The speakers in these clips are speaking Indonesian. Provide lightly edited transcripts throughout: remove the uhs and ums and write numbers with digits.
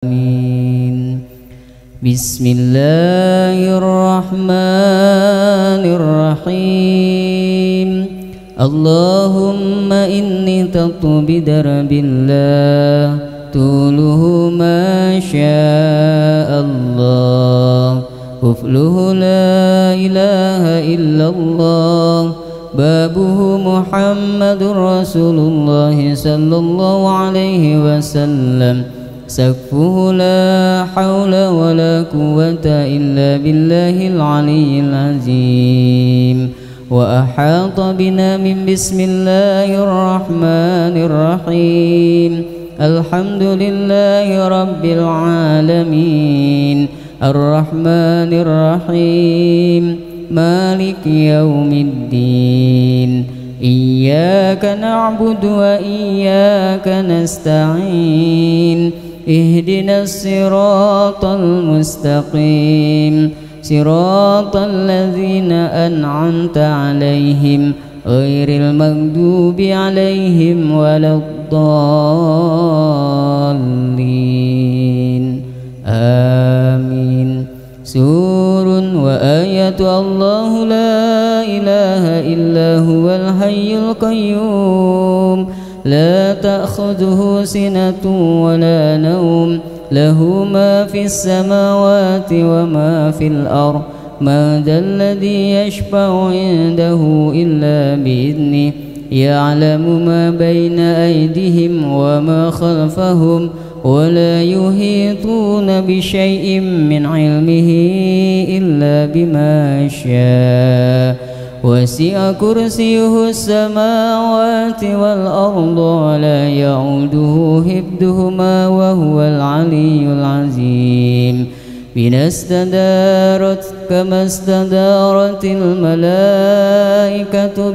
Amin. Bismillahirrahmanirrahim. Allahumma inni taqtu bidarabillah tuluhu ma sya'allah ufluhu la ilaha illallah babuhu Muhammadur Rasulullah sallallahu alaihi wasallam سقفه لا حول ولا قوة إلا بالله العلي العظيم وأحاط بنا من بسم الله الرحمن الرحيم الحمد لله رب العالمين الرحمن الرحيم مالك يوم الدين إياك نعبد وإياك نستعين اهدنا الصراط المستقيم صراط الذين أنعمت عليهم غير المغضوب عليهم ولا الضالين آمين. سور وآية الله لا إله إلا هو الحي القيوم لا تأخذه سنة ولا نوم له ما في السماوات وما في الأرض ما ذا الذي يشفع عنده إلا بإذنه يعلم ما بين أيديهم وما خلفهم ولا يحيطون بشيء من علمه إلا بما شاء وسع كرسيه السماوات والأرض ولا يعوده حفظهما وهو العلي العظيم. بنا استدارت كما استدارت الملائكة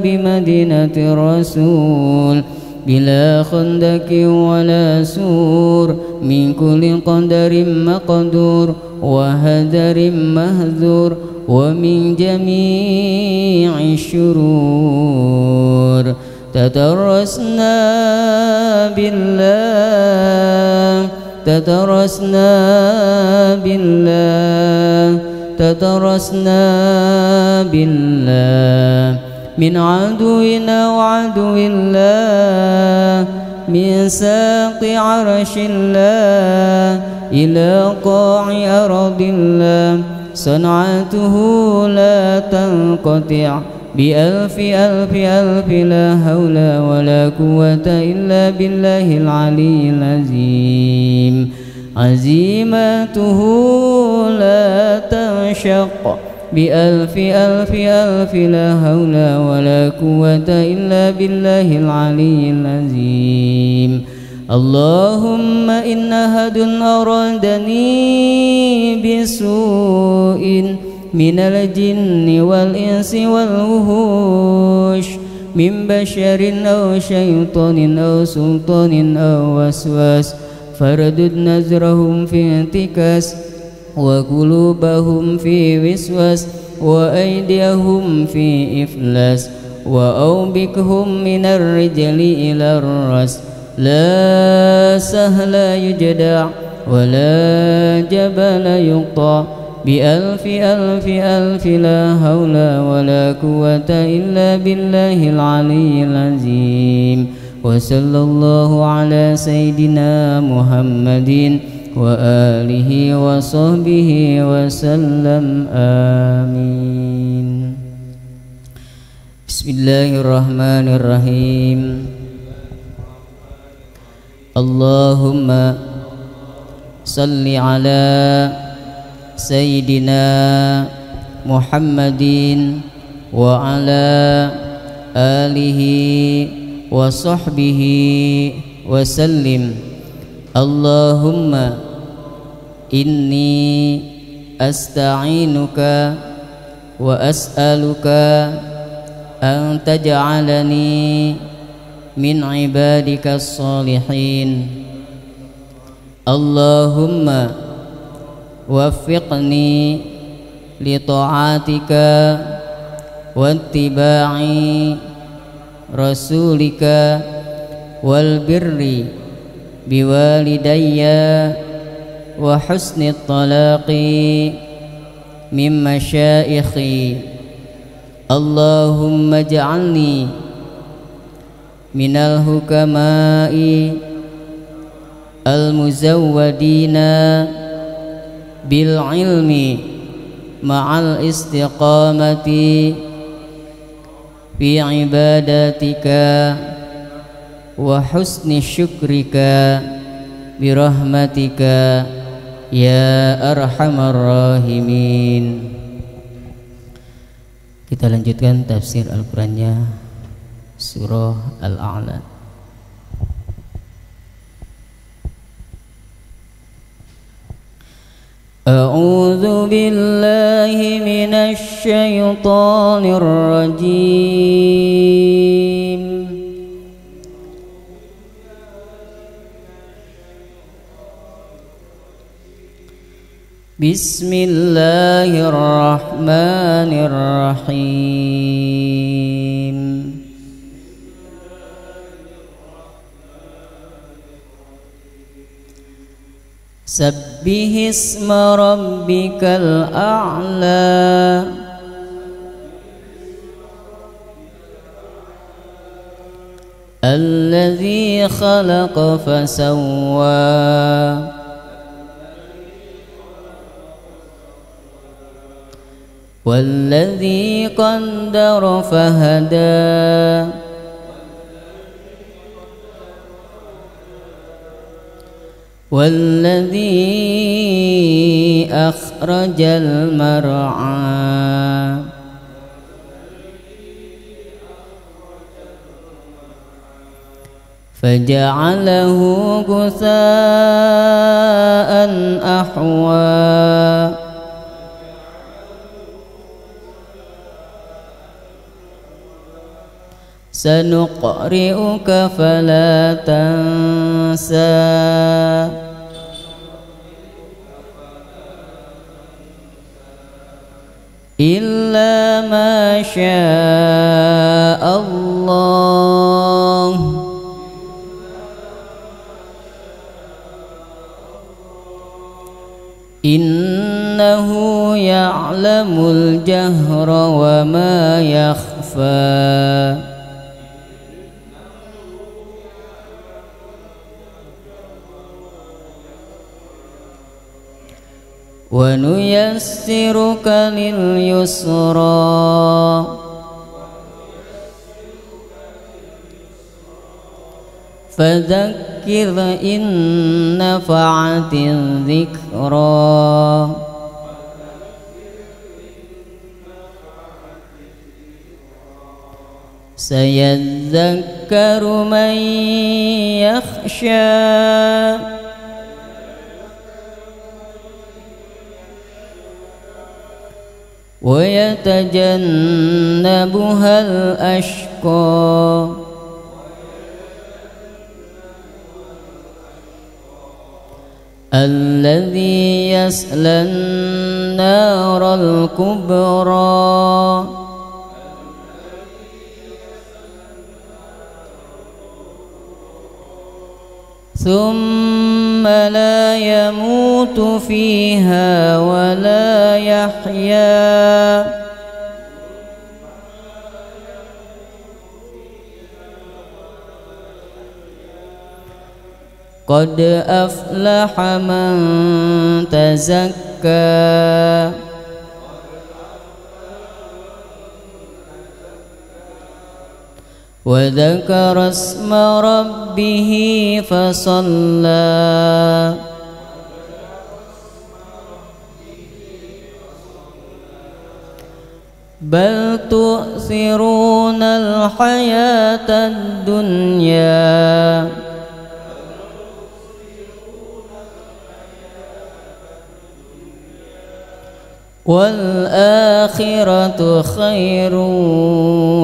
بمدينة الرسول بلا خندق ولا سور من كل قدر مقدور وهدر مهذور ومن جميع الشرور تترسنا بالله تترسنا بالله تترسنا بالله من عدونا وعدو الله من ساق عرش الله إلى قاع أرض الله صنعته لا تنقطع بألف ألف ألف لا حول ولا قوة إلا بالله العلي العظيم. عزيمته لا تنشق بألف ألف ألف لا حول ولا قوة إلا بالله العلي العظيم. اللهم إن أحد أرادني بسوء من الجن والإنس والوحوش من بشر أو شيطان أو سلطان أو وسواس فردد نذرهم في انتكاس وقلوبهم في وسواس وأيديهم في إفلاس وأوبكهم من الرجل إلى الرأس. لا سهل يجدع ولا جبل يقطع بألف ألف ألف لا حول ولا قوة إلا بالله العلي العظيم. وصلى الله على سيدنا محمد وآله وصحبه وسلم آمين. بسم الله الرحمن الرحيم. اللهم صل على سيدنا محمد وعلى آله وصحبه وسلم. اللهم إني أستعينك وأسألك أن تجعلني من عبادك الصالحين. اللهم وفقني لطاعتك واتباع رسولك والبر بوالدي وحسن الطلاق من مشائخي. اللهم اجعلني من الحكماء المزودين بالعلم مع الاستقامة في عبادتك وحسن شكرك برحمتك يا أرحم الراحمين. Kita lanjutkan tafsir Al-Qur'annya surah Al-A'la. A'udzu billahi minasy syaithanir rajim. Bismillahirrahmanirrahim. Sabbih isma rabbikal a'la. Alladzi khalaqa fasawwa. والذي قدر فهدى والذي أخرج المرعى فجعله غثاء أحوى سنقرئك فلا تنسى إلا ما شاء الله إنه يعلم الجهر وما يخفى ونيسرك لليسرى فذكر إن نفعت الذكرى سيذكر من يخشى ويتجنبها الأشقى الذي يصلى النار الكبرى ثم لا يموت فيها ولا يحيا قد أفلح من تزكى وذكر اسم ربه فصلى بل تؤثرون الحياة الدنيا والآخرة خير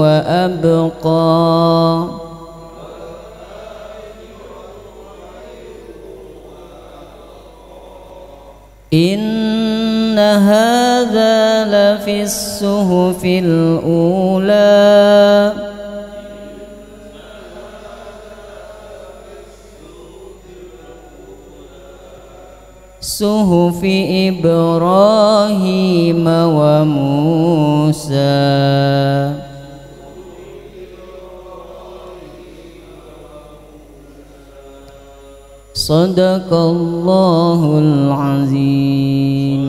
وأبقى إن هذا لفي الصحف الأولى صحف إبراهيم وموسى صدق الله العظيم.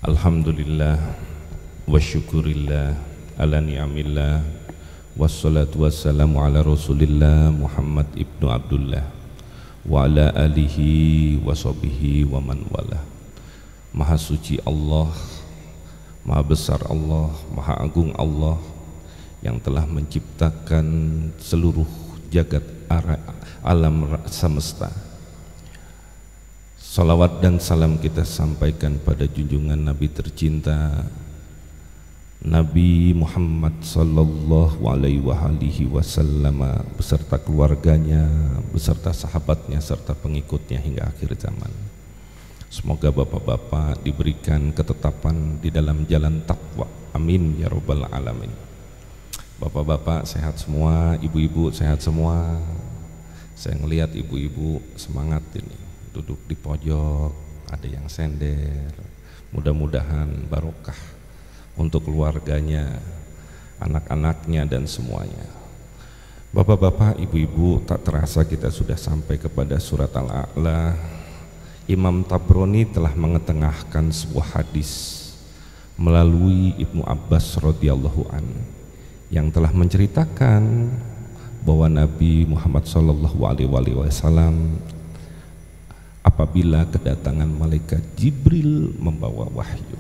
Alhamdulillah wa syukurillah ala ni'amillah wassalatu wassalamu ala rasulillah Muhammad ibnu Abdullah wa ala alihi wa sahbihi wa man wala. Maha suci Allah, maha besar Allah, maha agung Allah yang telah menciptakan seluruh jagat alam semesta. Salawat dan salam kita sampaikan pada junjungan Nabi tercinta Nabi Muhammad sallallahu alaihi wasallam beserta keluarganya, beserta sahabatnya serta pengikutnya hingga akhir zaman. Semoga bapak-bapak diberikan ketetapan di dalam jalan takwa. Amin ya rabbal alamin. Bapak-bapak sehat semua, ibu-ibu sehat semua. Saya ngelihat ibu-ibu semangat ini. Duduk di pojok, ada yang sender. Mudah-mudahan barokah untuk keluarganya, anak-anaknya dan semuanya. Bapak-bapak, ibu-ibu, tak terasa kita sudah sampai kepada surat Al-A'la. Imam Tabrani telah mengetengahkan sebuah hadis melalui Ibnu Abbas radhiyallahu an yang telah menceritakan bahwa Nabi Muhammad sallallahu alaihi wasallam apabila kedatangan malaikat Jibril membawa wahyu.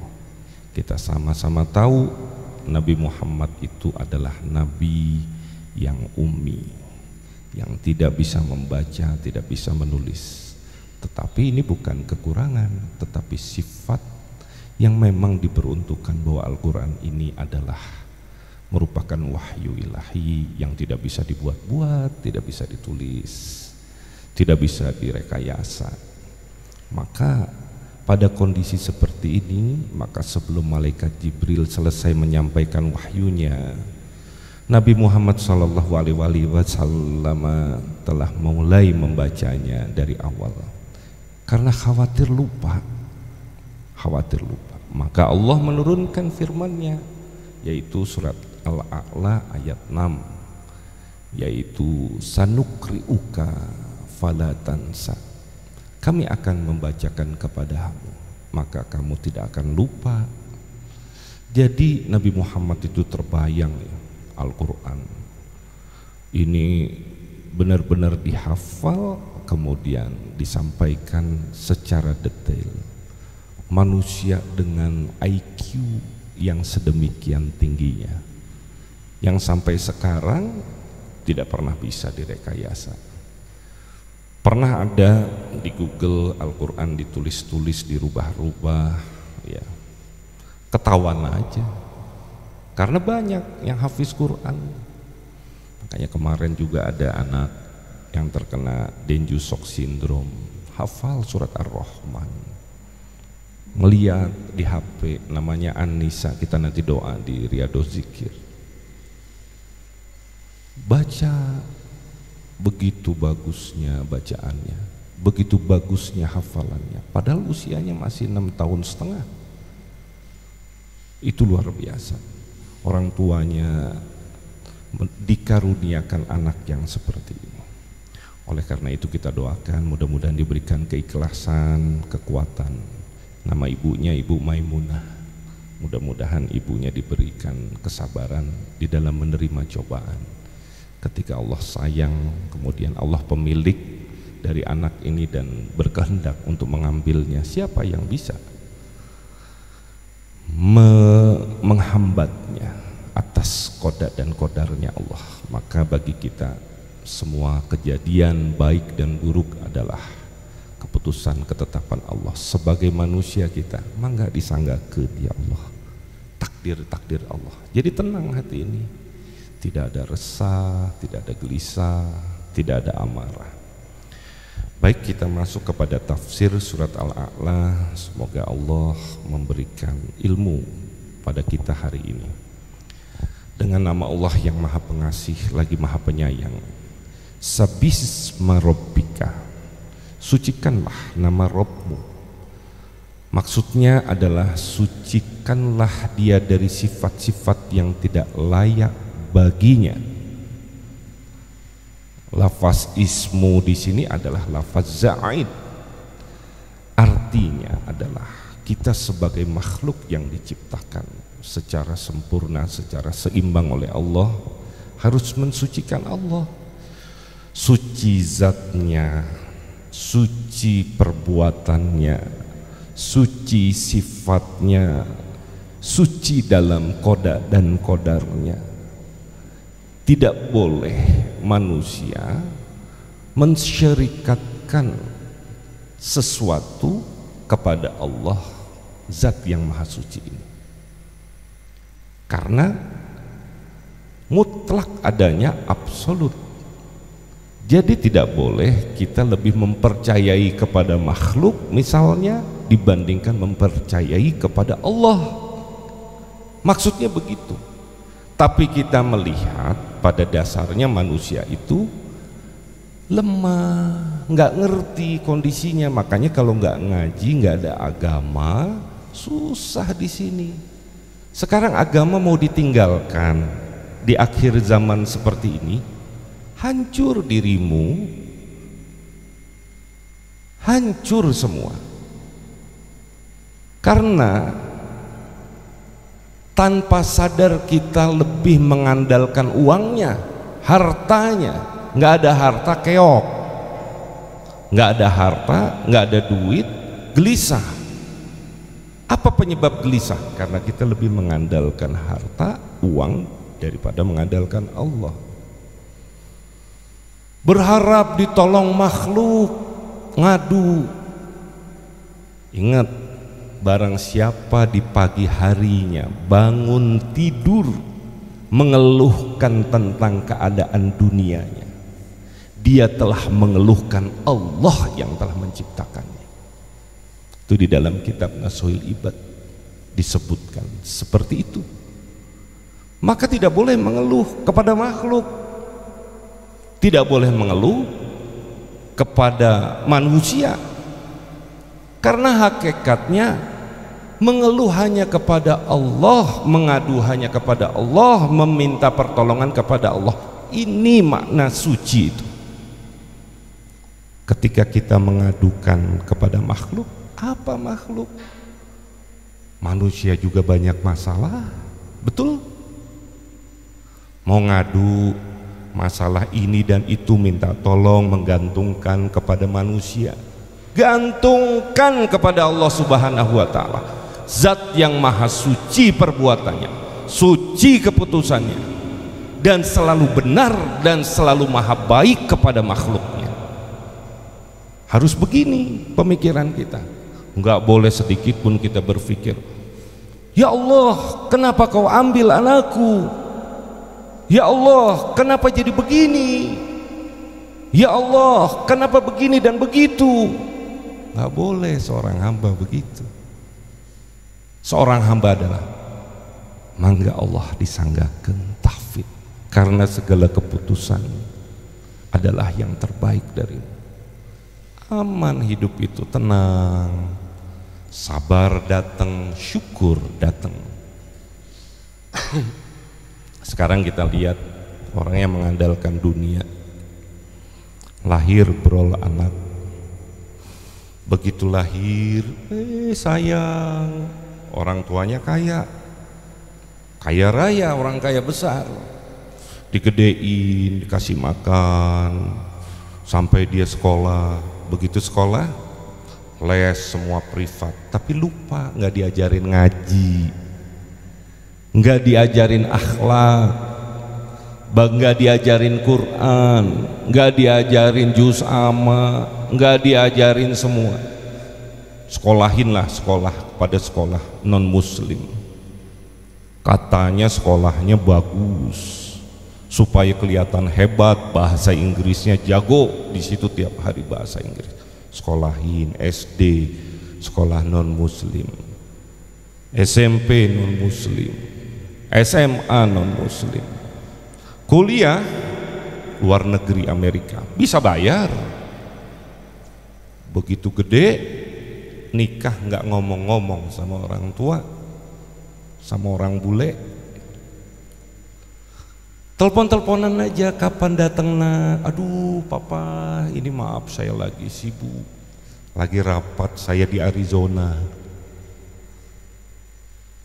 Kita sama-sama tahu Nabi Muhammad itu adalah Nabi yang ummi, yang tidak bisa membaca, tidak bisa menulis. Tetapi ini bukan kekurangan, tetapi sifat yang memang diperuntukkan bahwa Al-Quran ini adalah merupakan wahyu ilahi yang tidak bisa dibuat-buat, tidak bisa ditulis, tidak bisa direkayasa. Maka pada kondisi seperti ini, maka sebelum malaikat Jibril selesai menyampaikan wahyunya, Nabi Muhammad SAW telah mulai membacanya dari awal karena khawatir lupa. Maka Allah menurunkan firman-Nya, yaitu surat Al-A'la ayat 6, yaitu sanukri'uka fala tansa. Kami akan membacakan kepadamu, maka kamu tidak akan lupa. Jadi Nabi Muhammad itu terbayang Al-Quran ini benar-benar dihafal, kemudian disampaikan secara detail. Manusia dengan IQ yang sedemikian tingginya, yang sampai sekarang tidak pernah bisa direkayasa. Pernah ada di Google Al-Quran ditulis-tulis, dirubah-rubah, ya, ketahuan aja. Karena banyak yang hafiz Quran. Makanya kemarin juga ada anak yang terkena Dengue Shock Syndrome, hafal surat Ar-Rahman. Melihat di HP, namanya Anissa, kita nanti doa di Riyadhuz Zikir. Baca, begitu bagusnya bacaannya, begitu bagusnya hafalannya, padahal usianya masih 6,5 tahun. Itu luar biasa. Orang tuanya dikaruniakan anak yang seperti ini. Oleh karena itu kita doakan mudah-mudahan diberikan keikhlasan, kekuatan. Nama ibunya Ibu Maimunah. Mudah-mudahan ibunya diberikan kesabaran di dalam menerima cobaan. Ketika Allah sayang, kemudian Allah pemilik dari anak ini dan berkehendak untuk mengambilnya, siapa yang bisa menghambatnya atas qada dan qadarnya Allah? Maka bagi kita semua kejadian baik dan buruk adalah keputusan ketetapan Allah. Sebagai manusia kita mangga disanggakeun ya Allah, takdir Allah. Jadi tenang hati ini. Tidak ada resah, tidak ada gelisah, tidak ada amarah. Baik, kita masuk kepada tafsir surat Al-A'la. Semoga Allah memberikan ilmu pada kita hari ini. Dengan nama Allah yang Maha Pengasih lagi Maha Penyayang. Sabbihisma rabbika, sucikanlah nama Rabbmu. Maksudnya adalah sucikanlah dia dari sifat-sifat yang tidak layak baginya. Lafaz ismu di sini adalah lafaz za'id. Artinya adalah kita sebagai makhluk yang diciptakan secara sempurna, secara seimbang oleh Allah, harus mensucikan Allah. Suci zatnya, suci perbuatannya, suci sifatnya, suci dalam qada dan qadarnya. Tidak boleh manusia mensyirikatkan sesuatu kepada Allah, zat yang maha suci ini, karena mutlak adanya, absolut. Jadi tidak boleh kita lebih mempercayai kepada makhluk misalnya dibandingkan mempercayai kepada Allah. Maksudnya begitu. Tapi kita melihat pada dasarnya manusia itu lemah, nggak ngerti kondisinya. Makanya kalau nggak ngaji, nggak ada agama, susah di sini. Sekarang agama mau ditinggalkan di akhir zaman seperti ini, hancur dirimu, hancur semua. Karena tanpa sadar kita lebih mengandalkan uangnya, hartanya. Nggak ada harta keok, nggak ada harta, nggak ada duit, gelisah. Apa penyebab gelisah? Karena kita lebih mengandalkan harta, uang daripada mengandalkan Allah. Berharap ditolong makhluk, ngadu. Ingat, barang siapa di pagi harinya bangun tidur mengeluhkan tentang keadaan dunianya, dia telah mengeluhkan Allah yang telah menciptakannya. Itu di dalam kitab Nasuhil Ibad disebutkan seperti itu. Maka tidak boleh mengeluh kepada makhluk, tidak boleh mengeluh kepada manusia, karena hakikatnya mengeluh hanya kepada Allah, mengadu hanya kepada Allah, meminta pertolongan kepada Allah. Ini makna suci itu. Ketika kita mengadukan kepada makhluk, apa makhluk? Manusia juga banyak masalah, betul? Mau ngadu masalah ini dan itu, minta tolong, menggantungkan kepada manusia. Gantungkan kepada Allah Subhanahu wa ta'ala, zat yang maha suci perbuatannya, suci keputusannya, dan selalu benar dan selalu maha baik kepada makhluknya. Harus begini pemikiran kita. Enggak boleh sedikit pun kita berpikir, ya Allah, kenapa kau ambil anakku? Ya Allah, kenapa jadi begini? Ya Allah, kenapa begini dan begitu? Enggak boleh seorang hamba begitu. Seorang hamba adalah mangga Allah disanggakan tahfid, karena segala keputusan adalah yang terbaik darimu. Aman hidup itu, tenang, sabar datang, syukur datang. Sekarang kita lihat orang yang mengandalkan dunia, lahir berol anak, begitu lahir, sayang, orang tuanya kaya, kaya raya, orang kaya besar, digedein, dikasih makan, sampai dia sekolah. Begitu sekolah, les semua privat, tapi lupa, nggak diajarin ngaji, nggak diajarin akhlak, nggak diajarin Quran, nggak diajarin juz amma, nggak diajarin semua. Sekolahinlah sekolah pada sekolah non muslim, katanya sekolahnya bagus supaya kelihatan hebat, bahasa Inggrisnya jago, di situ tiap hari bahasa Inggris. Sekolahin SD sekolah non muslim, SMP non muslim, SMA non muslim, kuliah luar negeri Amerika, bisa bayar. Begitu gede nikah nggak ngomong-ngomong sama orang tua, sama orang bule, telepon-teleponan aja, kapan datang nak? Aduh papa, ini maaf saya lagi sibuk, lagi rapat, saya di Arizona.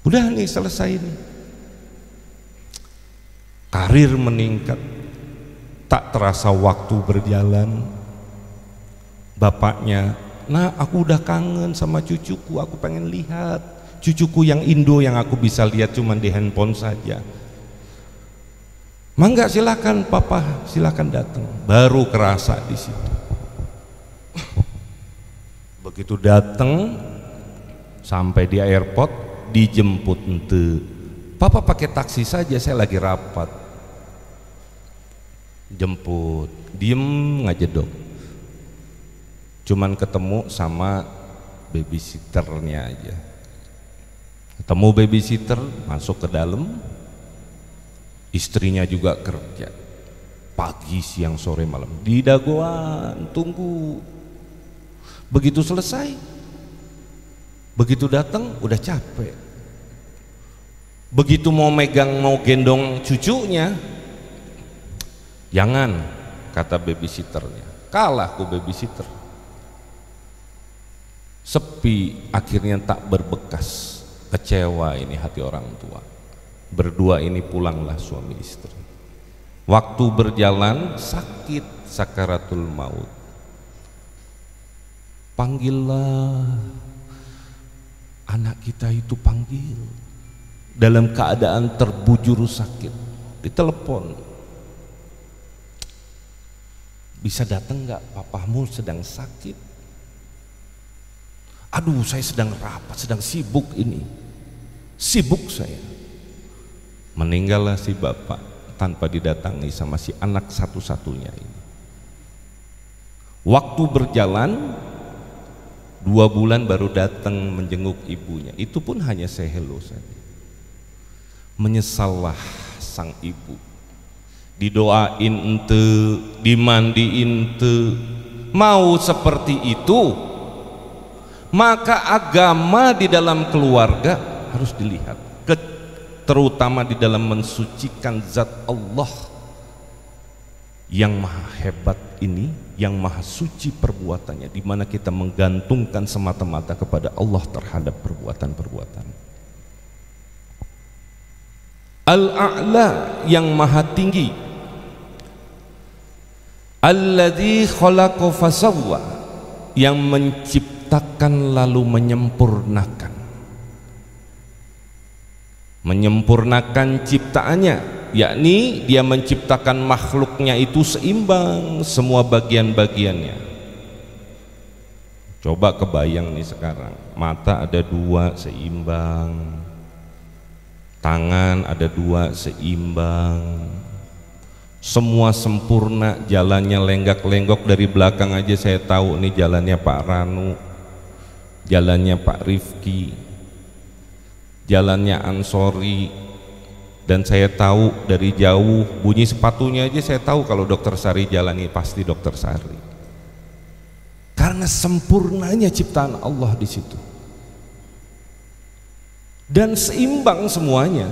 Udah nih selesai nih. Karir meningkat, tak terasa waktu berjalan. Bapaknya, nah aku udah kangen sama cucuku, aku pengen lihat cucuku yang Indo yang aku bisa lihat cuma di handphone saja. Mangga silakan papa, silakan datang. Baru kerasa di situ. Begitu datang sampai di airport, dijemput ente, papa pakai taksi saja, saya lagi rapat. Jemput, diem ngajedok, cuman ketemu sama babysitternya aja. Ketemu babysitter, masuk ke dalam, istrinya juga kerja pagi siang sore malam di dagoan tunggu. Begitu selesai, begitu datang udah capek. Begitu mau megang, mau gendong cucunya, jangan, kata babysitternya. Kalah ku babysitter, sepi, akhirnya tak berbekas. Kecewa ini hati orang tua. Berdua ini pulanglah suami istri. Waktu berjalan, sakit sakaratul maut. Panggillah anak kita itu, panggil. Dalam keadaan terbujur sakit, ditelepon, bisa datang nggak, papamu sedang sakit. Aduh saya sedang rapat, sedang sibuk ini, sibuk saya. Meninggallah si bapak tanpa didatangi sama si anak satu-satunya ini. Waktu berjalan, 2 bulan baru datang menjenguk ibunya, itu pun hanya say hello saja. Menyesallah sang ibu, didoain ente, dimandiin ente, mau seperti itu. Maka agama di dalam keluarga harus dilihat, terutama di dalam mensucikan zat Allah yang maha hebat ini, yang maha suci perbuatannya, di mana kita menggantungkan semata-mata kepada Allah terhadap perbuatan-perbuatan. Al-A'la, yang maha tinggi. Alladzi khalaqa fasawwa, yang menciptakan lalu menyempurnakan. Menyempurnakan ciptaannya, yakni dia menciptakan makhluknya itu seimbang semua bagian-bagiannya. Coba kebayang nih sekarang, mata ada 2 seimbang, tangan ada 2 seimbang, semua sempurna, jalannya lenggak-lenggok. Dari belakang aja saya tahu nih jalannya Pak Ranu, jalannya Pak Rifki, jalannya Ansori, dan saya tahu dari jauh bunyi sepatunya aja saya tahu kalau Dokter Sari jalani pasti Dokter Sari, karena sempurnanya ciptaan Allah di situ. Dan seimbang semuanya.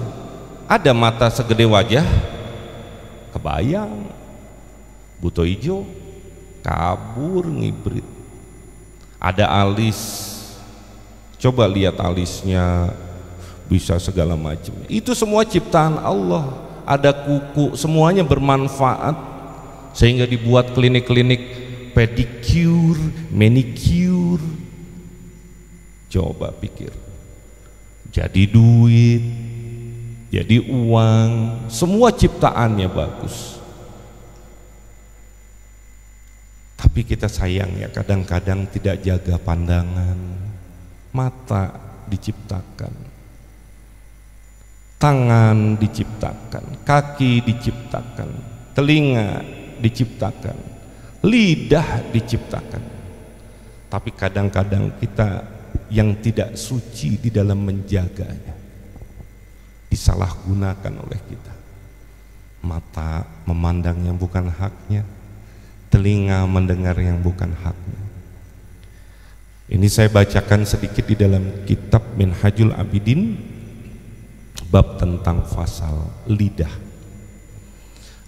Ada mata segede wajah, kebayang, buto ijo, kabur ngibrit. Ada alis, coba lihat alisnya, bisa segala macam. Itu semua ciptaan Allah. Ada kuku, semuanya bermanfaat, sehingga dibuat klinik-klinik pedicure, manicure. Coba pikir, jadi duit, jadi uang, semua ciptaannya bagus. Tapi kita sayang ya, kadang-kadang tidak jaga pandangan. Mata diciptakan, tangan diciptakan, kaki diciptakan, telinga diciptakan, lidah diciptakan. Tapi kadang-kadang kita yang tidak suci di dalam menjaganya, disalahgunakan oleh kita. Mata memandang yang bukan haknya, telinga mendengar yang bukan haknya. Ini saya bacakan sedikit di dalam kitab Minhajul Abidin, bab tentang fasal lidah.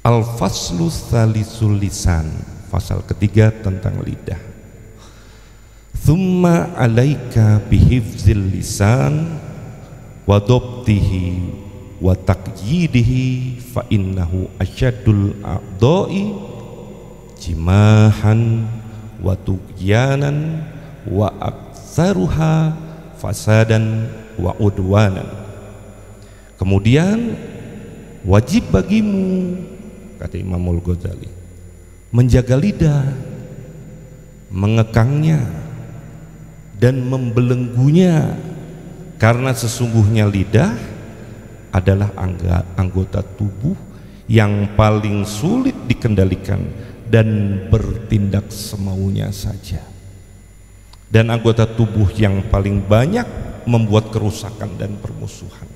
Al-faslu tsalisul lisan, fasal ketiga tentang lidah. Tsumma alaika bihifzil lisan wa dhabtihi wa taqyidihi fa innahu asyadul a'dha'i jimahan wa tughyanan wa aktsaruha fasadan wa udwanan. Kemudian wajib bagimu, kata Imamul Ghazali, menjaga lidah, mengekangnya dan membelenggunya, karena sesungguhnya lidah adalah anggota tubuh yang paling sulit dikendalikan dan bertindak semaunya saja, dan anggota tubuh yang paling banyak membuat kerusakan dan permusuhan.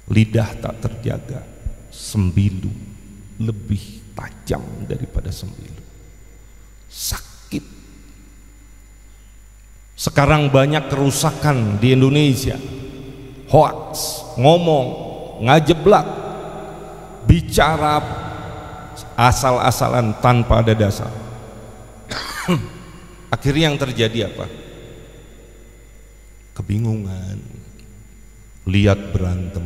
Lidah tak terjaga, sembilu lebih tajam daripada sembilu, sakit. Sekarang banyak kerusakan di Indonesia, hoax, ngomong, ngajeblak, bicara asal-asalan tanpa ada dasar. Akhirnya yang terjadi apa? Kebingungan, lihat berantem,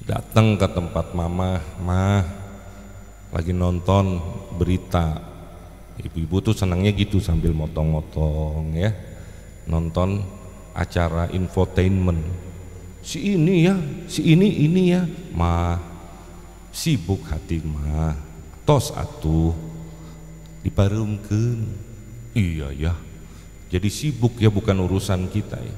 datang ke tempat mama, lagi nonton berita. Ibu-ibu tuh senangnya gitu sambil motong-motong ya, nonton acara infotainment. Si ini ya, si ini ya, sibuk hati tos atuh diparumkeun. Iya ya, jadi sibuk ya, bukan urusan kita ya.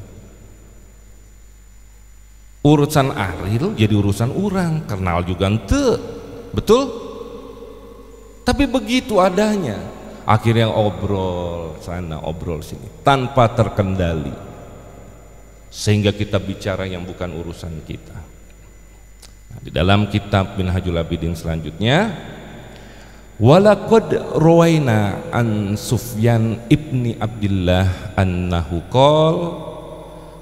Urusan Ariel jadi urusan orang, kenal juga ente, betul? Tapi begitu adanya, akhirnya obrol sana, obrol sini, tanpa terkendali, sehingga kita bicara yang bukan urusan kita. Nah, di dalam kitab Minhajul Abidin selanjutnya, walaqad rawaina an Sufyan ibni Abdillah annahu qala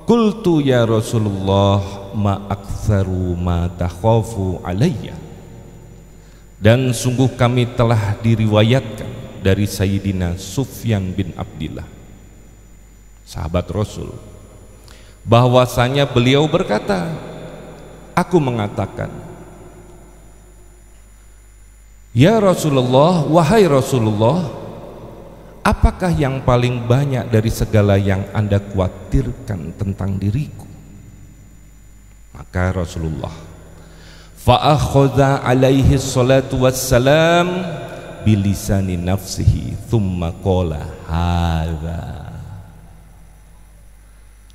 qultu ya Rasulullah ma aktsaru ma takhafu alayya. Dan sungguh kami telah diriwayatkan dari Sayyidina Sufyan bin Abdillah, sahabat Rasul, bahwasanya beliau berkata, aku mengatakan, ya Rasulullah, wahai Rasulullah, apakah yang paling banyak dari segala yang Anda khawatirkan tentang diriku? Maka Rasulullah fa'akhadha alaihi salatu wassalam bilisani nafsihi thumma qala hadza.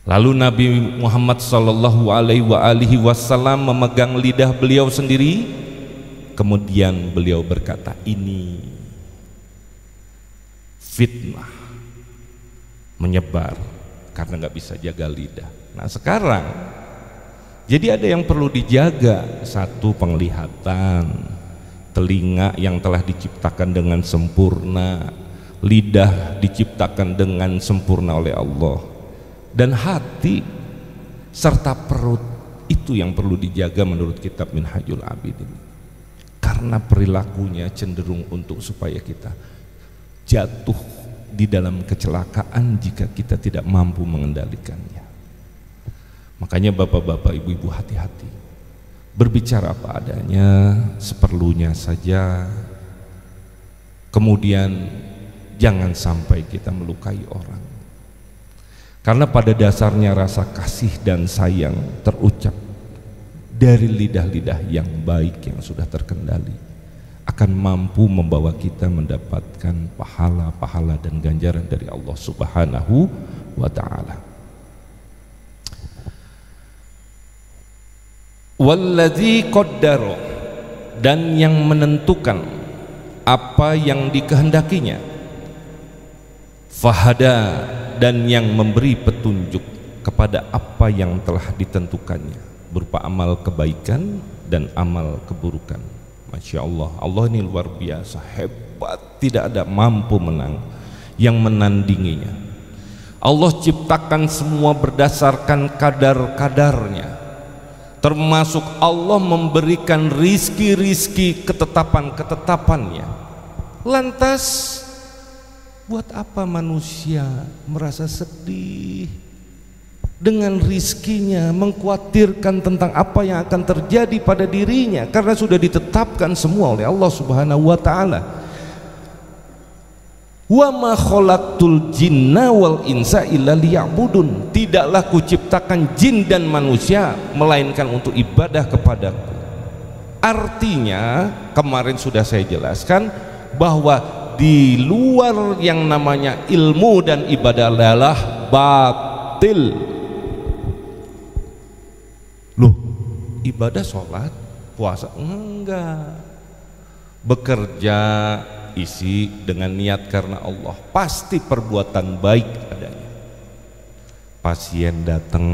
Lalu Nabi Muhammad sallallahu alaihi wasallam memegang lidah beliau sendiri, kemudian beliau berkata, ini fitnah, menyebar karena nggak bisa jaga lidah. Nah sekarang jadi ada yang perlu dijaga. Satu, penglihatan, telinga yang telah diciptakan dengan sempurna, lidah diciptakan dengan sempurna oleh Allah, dan hati serta perut itu yang perlu dijaga menurut kitab Minhajul Abidin, karena perilakunya cenderung untuk supaya kita jatuh di dalam kecelakaan jika kita tidak mampu mengendalikannya. Makanya bapak-bapak, ibu-ibu, hati-hati, berbicara apa adanya, seperlunya saja, kemudian jangan sampai kita melukai orang, karena pada dasarnya rasa kasih dan sayang terucap dari lidah-lidah yang baik yang sudah terkendali akan mampu membawa kita mendapatkan pahala-pahala dan ganjaran dari Allah Subhanahu wa ta'ala. Wallazi qaddara, dan yang menentukan apa yang dikehendakinya, fahada, dan yang memberi petunjuk, kepada apa yang telah ditentukannya berupa amal kebaikan dan amal keburukan. Masya Allah, Allah ini luar biasa, hebat, tidak ada mampu menang yang menandinginya. Allah ciptakan semua berdasarkan kadar-kadarnya, termasuk Allah memberikan rizki-rizki ketetapan-ketetapannya. Lantas buat apa manusia merasa sedih dengan rizkinya, mengkhawatirkan tentang apa yang akan terjadi pada dirinya, karena sudah ditetapkan semua oleh Allah Subhanahu wa ta'ala. Wa ma khalaqtul jinna wal insa illa liya'budun. Tidaklah kuciptakan jin dan manusia melainkan untuk ibadah kepadaku. Artinya kemarin sudah saya jelaskan bahwa di luar yang namanya ilmu dan ibadah adalah batil. Loh, ibadah sholat, puasa enggak, bekerja isi dengan niat karena Allah, pasti perbuatan baik adanya. Pasien datang,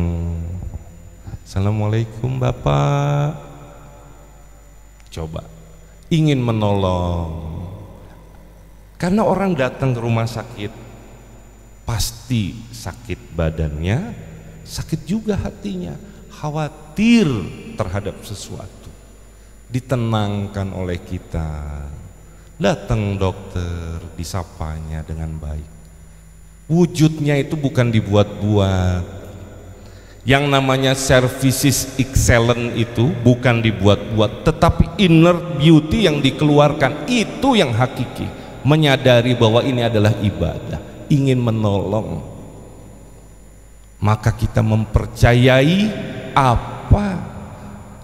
Assalamualaikum Bapak, coba ingin menolong, karena orang datang ke rumah sakit pasti sakit badannya, sakit juga hatinya, khawatir terhadap sesuatu, ditenangkan oleh kita. Datang dokter, disapanya dengan baik. Wujudnya itu bukan dibuat-buat. Yang namanya services excellent itu bukan dibuat-buat, tetapi inner beauty yang dikeluarkan itu yang hakiki. Menyadari bahwa ini adalah ibadah, ingin menolong, maka kita mempercayai apa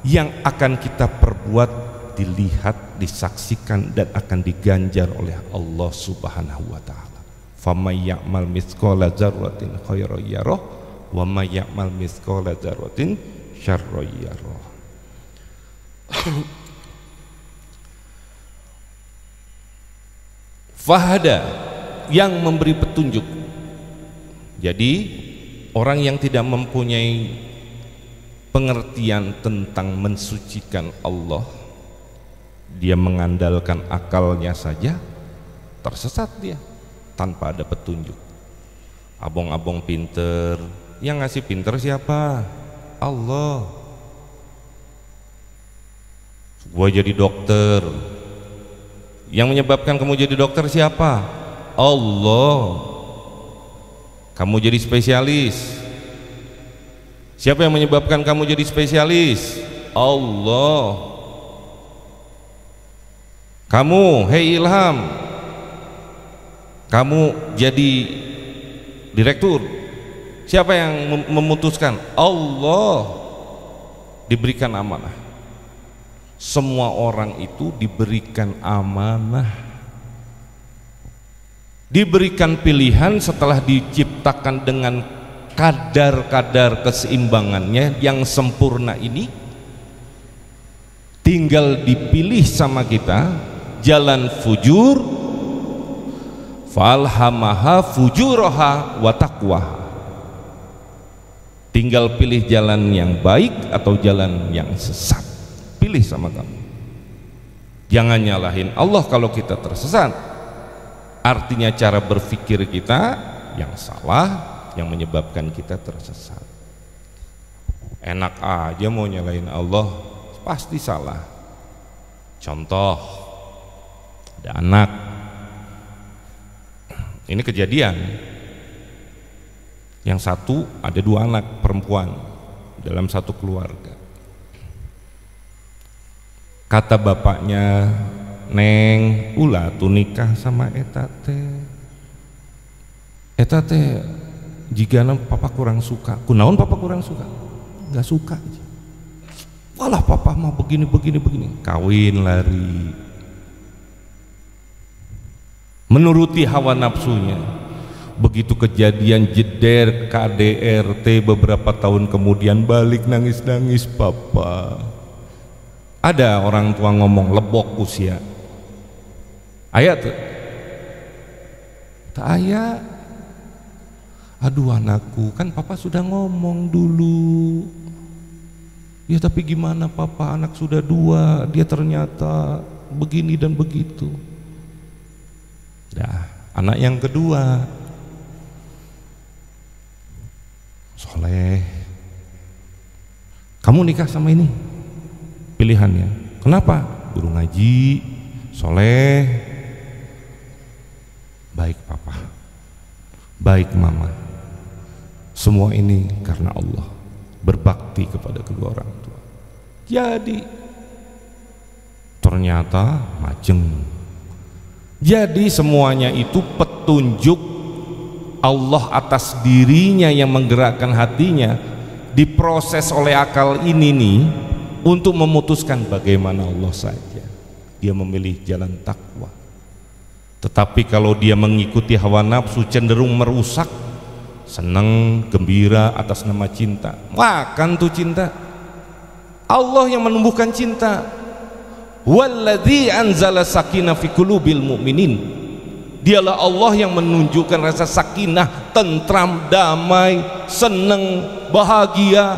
yang akan kita perbuat dilihat, disaksikan, dan akan diganjar oleh Allah Subhanahu wa ta'ala. Faman ya'mal mithqala dzarratin khairan yarah wa may ya'mal mithqala dzarratin syarran yarah. Fahada, yang memberi petunjuk. Jadi orang yang tidak mempunyai pengertian tentang mensucikan Allah, dia mengandalkan akalnya saja, tersesat dia tanpa ada petunjuk. Abong-abong pinter, yang ngasih pinter siapa? Allah. Gua jadi dokter, yang menyebabkan kamu jadi dokter siapa? Allah. Kamu jadi spesialis, siapa yang menyebabkan kamu jadi spesialis? Allah. Kamu, hei Ilham, kamu jadi direktur, siapa yang memutuskan? Allah. Diberikan amanah. Semua orang itu diberikan amanah, diberikan pilihan setelah diciptakan dengan kadar-kadar keseimbangannya yang sempurna ini. Tinggal dipilih sama kita jalan fujur, falhamaha fujuraha wa taqwaha. Tinggal pilih jalan yang baik atau jalan yang sesat, pilih sama kamu. Jangan nyalahin Allah kalau kita tersesat. Artinya cara berpikir kita yang salah yang menyebabkan kita tersesat. Enak aja mau nyalahin Allah, pasti salah. Contoh, ada anak, ini kejadian, yang satu ada 2 anak perempuan dalam satu keluarga. Kata bapaknya, Neng, ulah tuh nikah sama eta teh jika papa kurang suka. Kunaon papa kurang suka? Gak suka. Walah papa mau begini. Kawin lari, menuruti hawa nafsunya. Begitu kejadian jeder KDRT beberapa tahun kemudian balik nangis-nangis papa. Ada orang tua ngomong lebok usia. Ayat tuh tak ayat. Aduh anakku, kan papa sudah ngomong dulu. Ya tapi gimana papa, anak sudah 2, dia ternyata begini dan begitu. Nah, anak yang kedua, soleh. Kamu nikah sama ini, pilihannya. Kenapa? Guru ngaji, soleh, baik papa, baik mama. Semua ini karena Allah, berbakti kepada kedua orang tua. Jadi ternyata majeng. Jadi semuanya itu petunjuk Allah atas dirinya yang menggerakkan hatinya, diproses oleh akal ini nih untuk memutuskan bagaimana Allah saja. Dia memilih jalan takwa. Tetapi kalau dia mengikuti hawa nafsu cenderung merusak, senang, gembira atas nama cinta, makan tuh cinta. Allah yang menumbuhkan cinta. Walladzi anzala sakinah fi qulubil mu'minin. Dialah Allah yang menunjukkan rasa sakinah, tentram, damai, senang, bahagia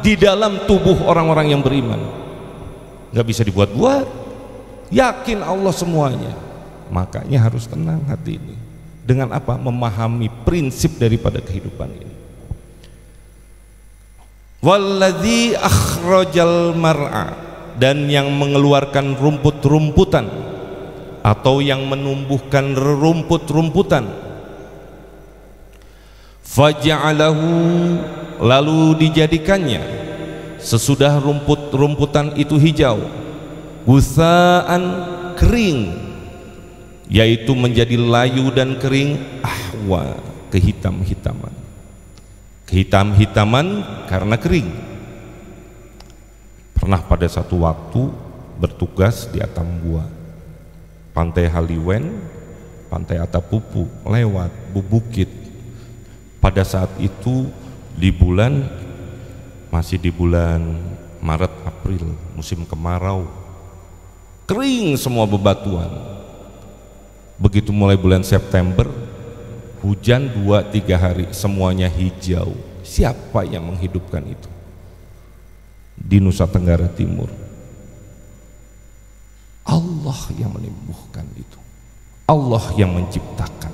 di dalam tubuh orang-orang yang beriman. Nggak bisa dibuat-buat. Yakin Allah semuanya. Makanya harus tenang hati ini. Dengan apa? Memahami prinsip daripada kehidupan ini. Walladzi akhrajal mar'a, dan yang mengeluarkan rumput-rumputan atau yang menumbuhkan rumput-rumputan. Faja'alahu, lalu dijadikannya sesudah rumput-rumputan itu hijau, gusaan, kering, yaitu menjadi layu dan kering, ahwa, kehitam-hitaman. Kehitam-hitaman karena kering. Pernah pada satu waktu bertugas di Atambua, Pantai Haliwen, Pantai Atapupu, lewat Bubukit. Pada saat itu masih di bulan Maret April, musim kemarau, kering semua bebatuan. Begitu mulai bulan September, hujan 2-3 hari, semuanya hijau. Siapa yang menghidupkan itu? Di Nusa Tenggara Timur, Allah yang menumbuhkan itu, Allah yang menciptakan,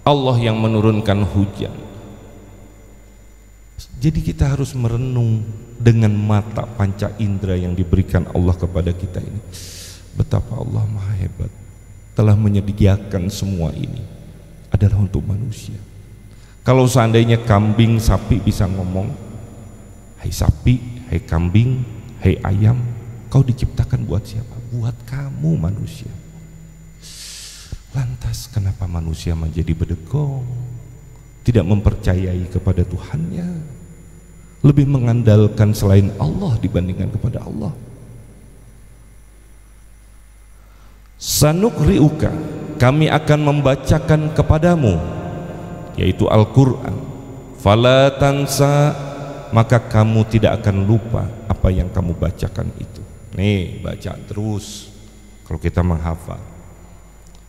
Allah yang menurunkan hujan. Jadi kita harus merenung dengan mata panca indera yang diberikan Allah kepada kita ini. Betapa Allah Maha Hebat, telah menyediakan semua ini adalah untuk manusia. Kalau seandainya kambing, sapi bisa ngomong, hai sapi, hai kambing, hai ayam, kau diciptakan buat siapa? Buat kamu manusia. Lantas kenapa manusia menjadi bedegong, tidak mempercayai kepada Tuhannya, lebih mengandalkan selain Allah dibandingkan kepada Allah? Sanukriuka, kami akan membacakan kepadamu, yaitu Al-Quran, fala tansa, maka kamu tidak akan lupa apa yang kamu bacakan itu. Nih, baca terus kalau kita menghafal.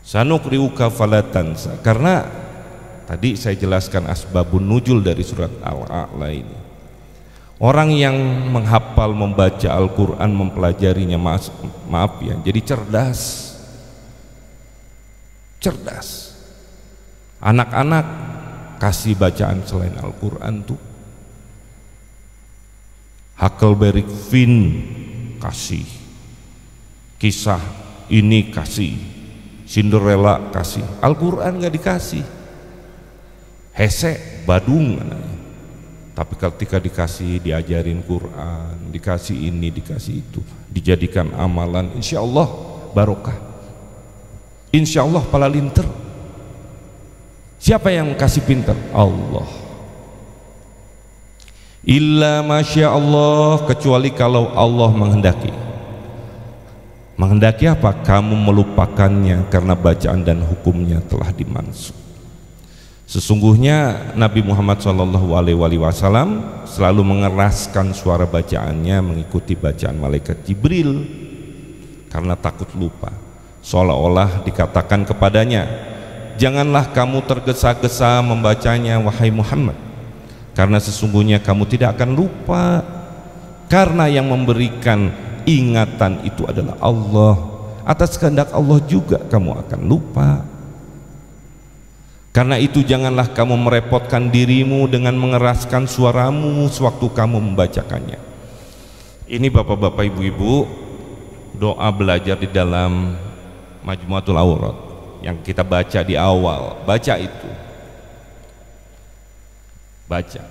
Sanukriuka fala tansa, karena tadi saya jelaskan asbabun nuzul dari surat Al-A'la ini. Orang yang menghafal, membaca Al-Quran, mempelajarinya, maaf ya, jadi cerdas. Anak-anak kasih bacaan selain Al-Quran tuh. Huckleberry Finn kasih, kisah ini kasih, Cinderella kasih, Al-Quran gak dikasih. Hese badung anaknya. Tapi ketika dikasih, diajarin Quran, dikasih ini, dikasih itu, dijadikan amalan, insya Allah barokah, insya Allah pala linter. Siapa yang kasih pinter? Allah. Illa masya Allah, kecuali kalau Allah menghendaki. Menghendaki apa? Kamu melupakannya karena bacaan dan hukumnya telah dimansukh. Sesungguhnya Nabi Muhammad SAW selalu mengeraskan suara bacaannya mengikuti bacaan malaikat Jibril karena takut lupa, seolah-olah dikatakan kepadanya, janganlah kamu tergesa-gesa membacanya wahai Muhammad, karena sesungguhnya kamu tidak akan lupa, karena yang memberikan ingatan itu adalah Allah. Atas kehendak Allah juga kamu akan lupa. Karena itu janganlah kamu merepotkan dirimu dengan mengeraskan suaramu sewaktu kamu membacakannya. Ini bapak-bapak, ibu-ibu, doa belajar di dalam Majmuatul Awrad yang kita baca di awal. Baca itu, baca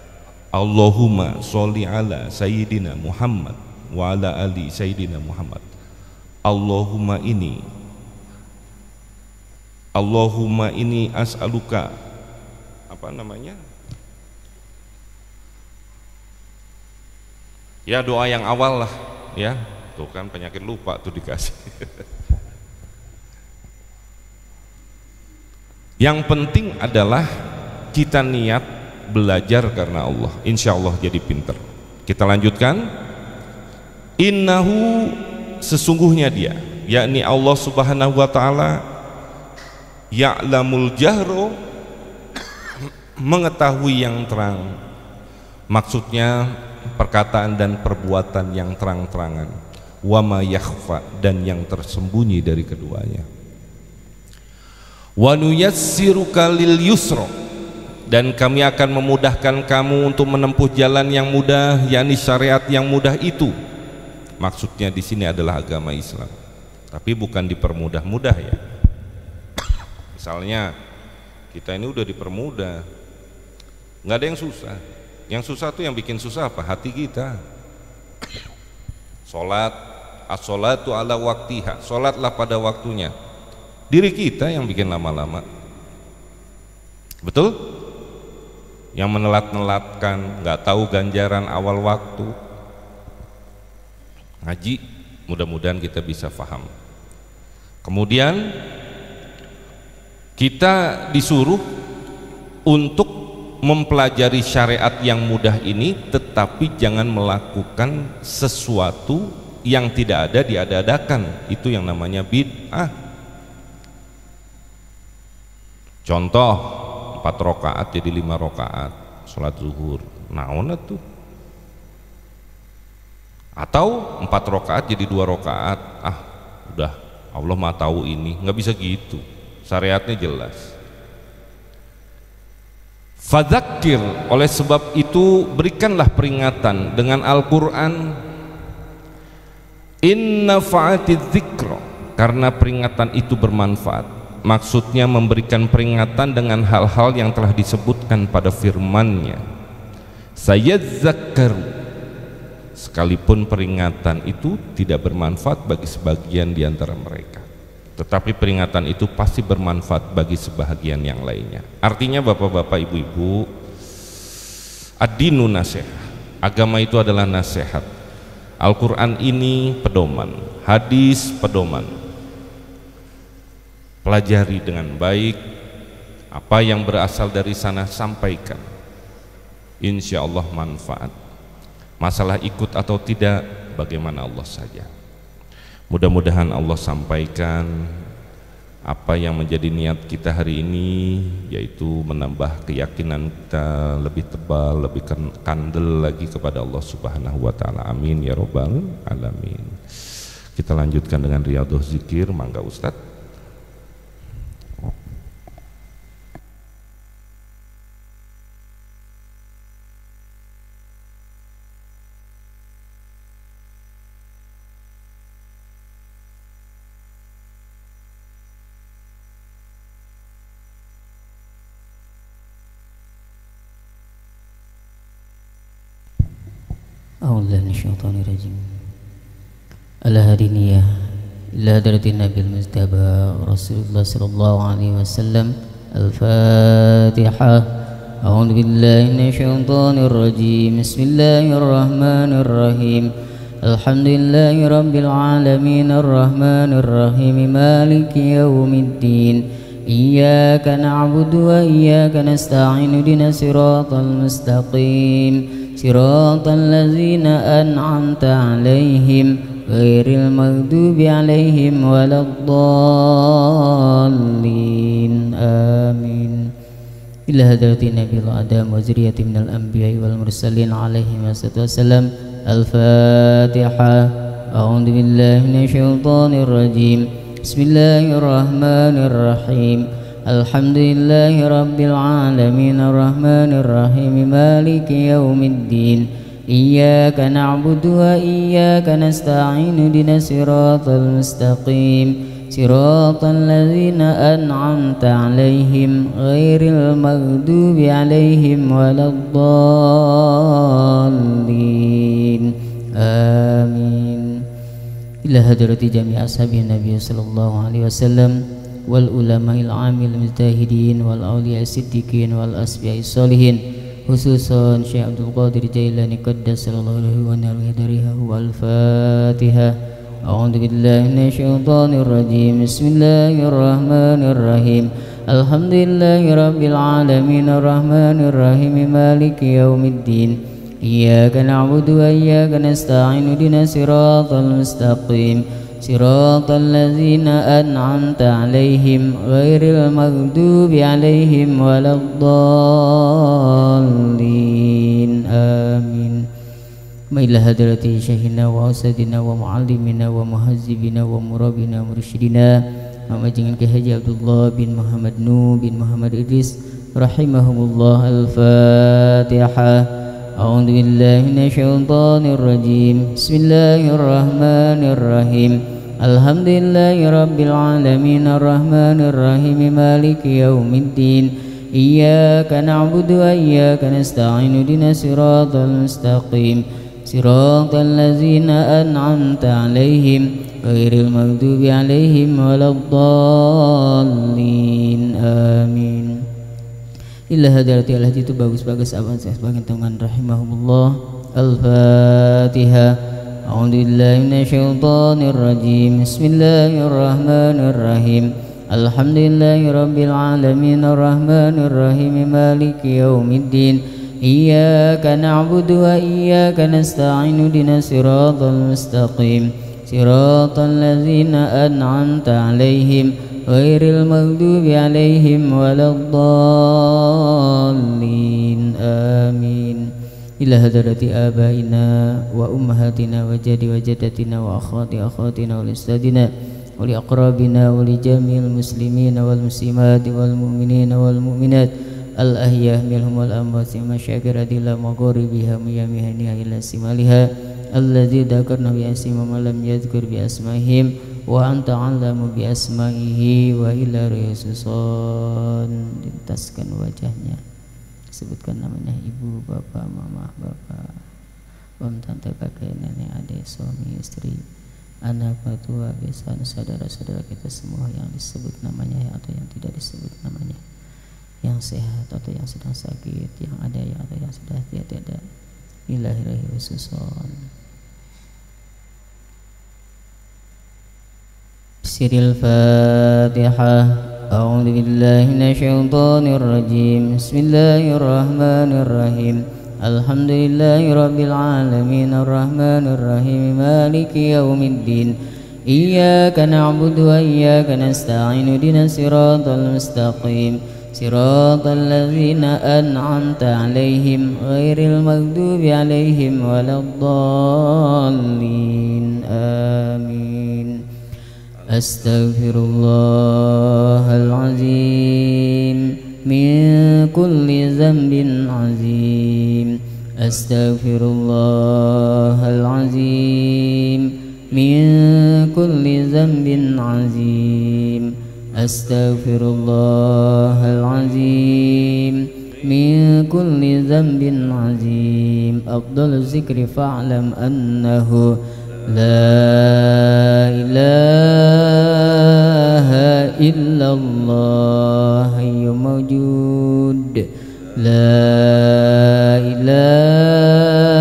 Allahumma sholli ala Sayyidina Muhammad wa ala ali Sayyidina Muhammad. Allahumma ini as'aluka, apa namanya? Ya doa yang awal lah ya. Tuh kan penyakit lupa tuh dikasih. Yang penting adalah kita niat belajar karena Allah, insya Allah jadi pinter. Kita lanjutkan. Innahu, sesungguhnya dia, yakni Allah subhanahu wa ta'ala, ya'lamul jahro, mengetahui yang terang, maksudnya perkataan dan perbuatan yang terang-terangan, wa ma yakhfa, dan yang tersembunyi dari keduanya. Wa nuyassiruka lil yusra, dan kami akan memudahkan kamu untuk menempuh jalan yang mudah, yakni syariat yang mudah itu. Maksudnya di sini adalah agama Islam, tapi bukan dipermudah-mudah ya. Misalnya kita ini udah dipermudah, nggak ada yang susah. Yang susah tuh yang bikin susah apa? Hati kita. Sholat, as-sholatu ala waktiha, sholatlah pada waktunya. Diri kita yang bikin lama-lama, betul? Yang menelat-nelatkan, nggak tahu ganjaran awal waktu. Ngaji, mudah-mudahan kita bisa paham. Kemudian kita disuruh untuk mempelajari syariat yang mudah ini, tetapi jangan melakukan sesuatu yang tidak ada diada-adakan. Itu yang namanya bid'ah. Contoh, 4 rakaat jadi 5 rakaat sholat zuhur, naon tuh? Atau 4 rakaat jadi 2 rakaat, udah Allah mah tahu ini, nggak bisa gitu. Syariatnya jelas. Fadzakir, oleh sebab itu berikanlah peringatan dengan Al-Quran. Inna fa'ati dzikra, karena peringatan itu bermanfaat. Maksudnya memberikan peringatan dengan hal-hal yang telah disebutkan pada firman-Nya. Sayadzakkaru, sekalipun peringatan itu tidak bermanfaat bagi sebagian di antara mereka, tetapi peringatan itu pasti bermanfaat bagi sebahagian yang lainnya. Artinya bapak-bapak, ibu-ibu, ad-dinu nasihat, agama itu adalah nasihat. Al-Quran ini pedoman, hadis pedoman. Pelajari dengan baik, apa yang berasal dari sana sampaikan, insya Allah manfaat. Masalah ikut atau tidak bagaimana Allah saja. Mudah-mudahan Allah sampaikan apa yang menjadi niat kita hari ini, yaitu menambah keyakinan kita lebih tebal, lebih kandel lagi kepada Allah Subhanahu wa ta'ala. Amin ya robbal alamin. Kita lanjutkan dengan Riyadhus Zikir. Mangga Ustadz. أعوذ بالله من الشيطان الرجيم. الهدينية إلى حضرة النبي المجتبى رسول الله صلى الله عليه وسلم. الفاتحة. أعوذ بالله من الشيطان الرجيم. بسم الله الرحمن الرحيم. الحمد لله رب العالمين الرحمن الرحيم مالك يوم الدين. إياك نعبد وإياك نستعين اهدنا الصراط المستقيم صراط الذين أنعمت عليهم غير المغضوب عليهم ولا الضالين آمين. إلى حضرة النبي الأعظم وذرية من الأنبياء والمرسلين عليهم الصلاة والسلام. الفاتحة. أعوذ بالله من الشيطان الرجيم. بسم الله الرحمن الرحيم. الحمد لله رب العالمين الرحمن الرحيم مالك يوم الدين. إياك نعبد وإياك نستعين اهدنا الصراط المستقيم صراط الذين أنعمت عليهم غير المغضوب عليهم ولا الضالين آمين. إلى حضرة جميع أصحاب النبي صلى الله عليه وسلم والعلماء العامل المجتهدين والأولياء الصديقين والأصفياء الصالحين خصوصا شيخ عبد القادر الجيلاني قدس الله روحه ونور دريه. والفاتحة. أعوذ بالله من الشيطان الرجيم. بسم الله الرحمن الرحيم. الحمد لله رب العالمين الرحمن الرحيم مالك يوم الدين. إياك نعبد وإياك نستعين اهدنا الصراط المستقيم صراط الذين أنعمت عليهم غير المغضوب عليهم ولا الضالين آمين. إلى حضرة شيخنا وأستاذنا ومعلمنا ومهذبنا ومربينا ومرشدنا Muhammad Ki Haji Abdullah bin Muhammad Nuh bin Muhammad Idris rahimahumullah. Al-Fatihah. أعوذ بالله من الشيطان الرجيم. بسم الله الرحمن الرحيم. الحمد لله رب العالمين الرحمن الرحيم مالك يوم الدين. إياك نعبد وإياك نستعين اهدنا الصراط المستقيم صراط الذين أنعمت عليهم غير المغضوب عليهم ولا الضالين آمين. Illa hadarati al-hadi itu bagus-bagus abang saya sebagian teman rahimahumullah. Al-Fatihah. A'udzu billahi minasyaitonir rajim. Bismillahirrahmanirrahim. Alhamdulillahi rabbil alamin arrahmanir rahim maliki yaumiddin. Iyyaka na'budu wa iyyaka nasta'in ihdinas siratal mustaqim siratal ladzina an'amta 'alaihim ghairil maghdubi 'alaihim waladdallin amin. Ila hadarati abaina wa ummahatina wa jadi wa jaddatina wa akhwati akhawatina wa ustadina wa li aqrabina wa li jami'il muslimina wal muslimati wal mu'minina wal mu'minat al ahyah minhum wal amwat masyakir adila maghribiha miyamihaniha ila simaliha alladzi dzakarna bi asma ma lam yadhkur bi asma'ihim wa anta 'allamu bi asma'ihi wa ila rasuson. Ditaskan wajahnya, sebutkan namanya ibu, bapak, mama, bapak, om, tante, kakek, nenek, adik, suami, istri, anak, mertua, besan, saudara-saudara kita semua yang disebut namanya atau yang tidak disebut namanya, yang sehat atau yang sedang sakit, yang ada atau yang sudah tiada. Ilahi khususon. Siril Fatihah. A'udzu billahi minasyaitonir rajim. Bismillahirrahmanirrahim. Alhamdulillahi rabbil alamin arrahmanir rahim maliki yaumiddin. Iyyaka na'budu wa iyyaka nasta'in ihdinas siratal mustaqim siratal ladzina an'amta 'alaihim ghairil maghdubi 'alaihim waladdallin amin. Astaghfirullahal azim min kulli dhanbin azim. Astaghfirullahal azim min kulli dhanbin azim. Astaghfirullahal azim min kulli dhanbin azim. Afdalu zikri fa'lam annahu la ilaha illallah hayyu mawjud. La ilaha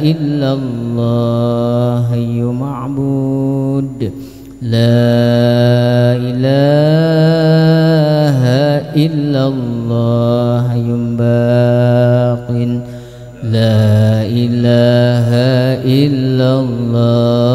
illallah hayyu ma'bud. La ilaha illallah hayyun baqin. La ilaha illallah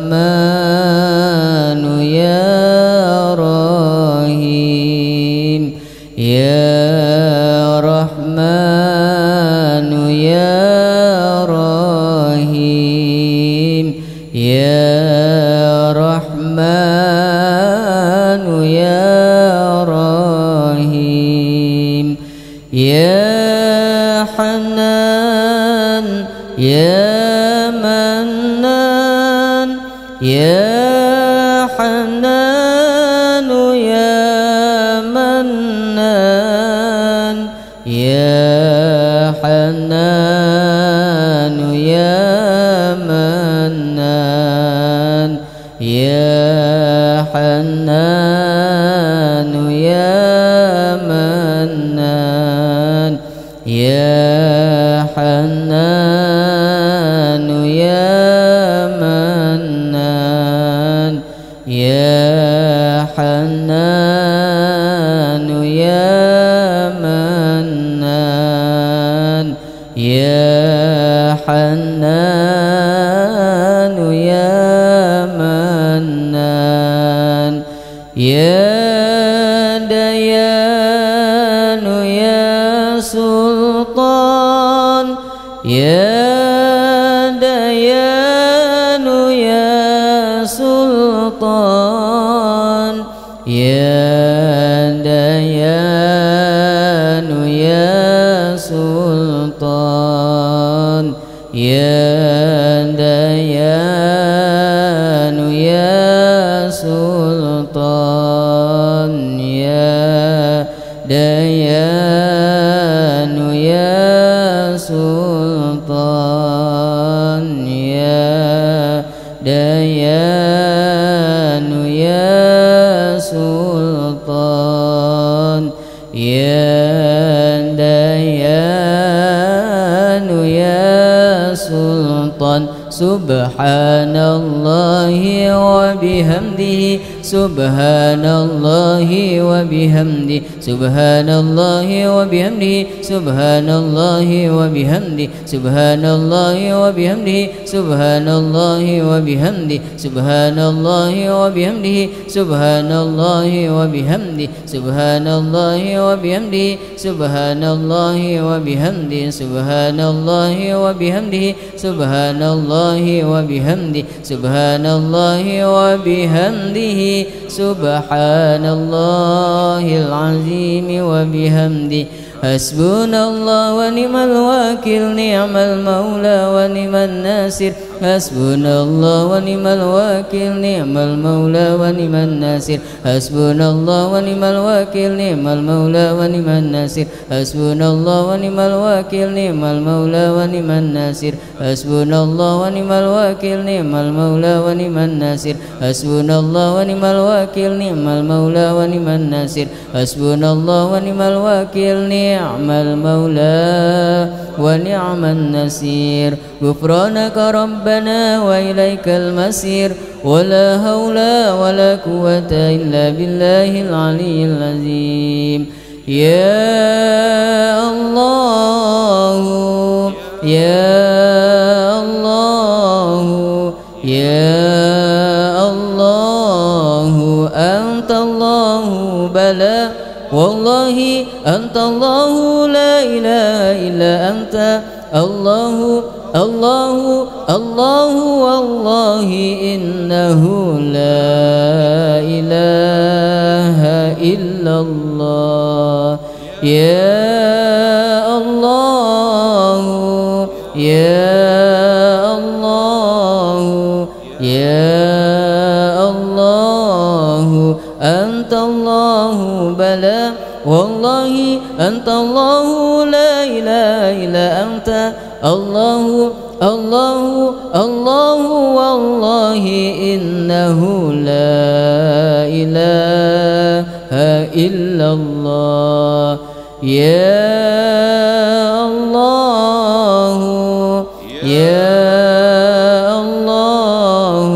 رحمن يا رحيم يا حنان يا منان يا حنان يا منان يا حنان يا منان يا حنان يا منان يا حنان يا منان يا حنان يا منان يا حنان يا منان يا ديان يا سلطان يا ديان يا سلطان يا ديان يا سلطان يا ديان يا سلطان يا ديان يا سلطان يا ديان يا سلطان يا ديان يا سلطان سبحان الله وبحمده سبحان الله وبحمده سبحان الله وبحمده سبحان الله وبحمده سبحان الله وبحمده سبحان الله وبحمده سبحان الله وبحمده سبحان الله وبحمده سبحان الله وبحمده سبحان الله وبحمده سبحان الله وبحمده سبحان الله وبحمده سبحان الله وبحمده سبحان الله العظيم وبحمده حسبنا الله ونعم الوكيل نعم المولى ونعم الناصر حسبنا الله ونعم الوكيل نعم المولى ونعم الناصر حسبنا الله ونعم الوكيل نعم المولى ونعم الناصر حسبنا الله ونعم الوكيل نعم المولى ونعم الناصر حسبنا الله ونعم الوكيل نعم المولى ونعم الناصر حسبنا الله ونعم الوكيل نعم المولى ونعم الناصر حسبنا الله ونعم الوكيل نعم المولى ونعم النصير غفرانك ربنا وإليك المصير ولا حول ولا قوة إلا بالله العلي العظيم يا الله يا الله يا الله أنت الله بلى والله أنت الله لا إله إلا أنت الله الله الله والله إنه لا إله إلا الله يا الله يا الله يا الله أنت الله بلى والله أنت الله لا إله إلا أنت الله الله الله والله إنه لا إله إلا الله يا الله يا الله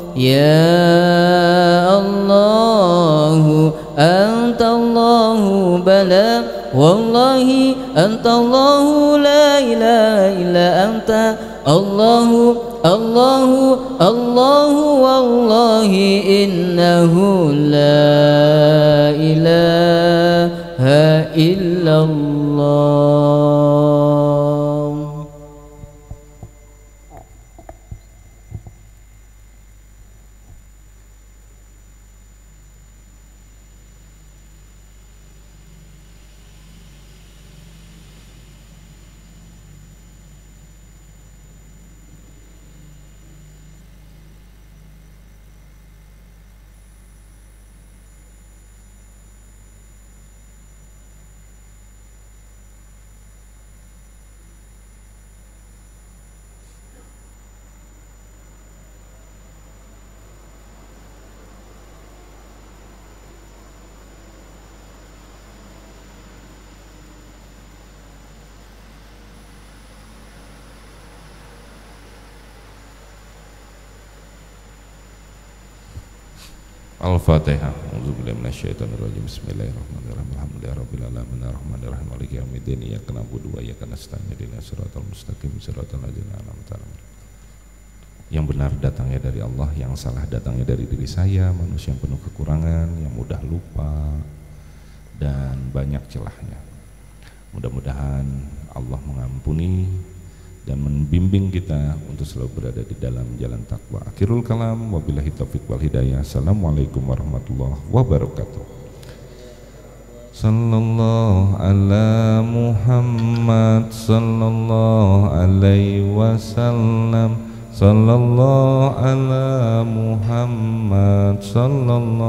يا الله أنت الله بلى والله أنت الله لا إله إلا أنت الله الله الله والله إنه لا إله إلا الله. Al-Fatihah. A'udzubillahi minasyaitonirrajim. Bismillahirrahmanirrahim. Alhamdulillahirabbil alamin arrahmanirrahim maliki yaumiddin. Iyyaka na'budu wa iyyaka nasta'in. Ihdinas siratal mustaqim siratal ladzina an'amta 'alaihim. Yang benar datangnya dari Allah, yang salah datangnya dari diri saya, manusia yang penuh kekurangan, yang mudah lupa dan banyak celahnya. Mudah-mudahan Allah mengampuni dan membimbing kita untuk selalu berada di dalam jalan takwa. Akhirul kalam, wabillahi taufiq wal hidayah. Assalamualaikum warahmatullahi wabarakatuh. Sallallahu ala Muhammad sallallahu alaihi wasallam. Sallallahu ala Muhammad sallallahu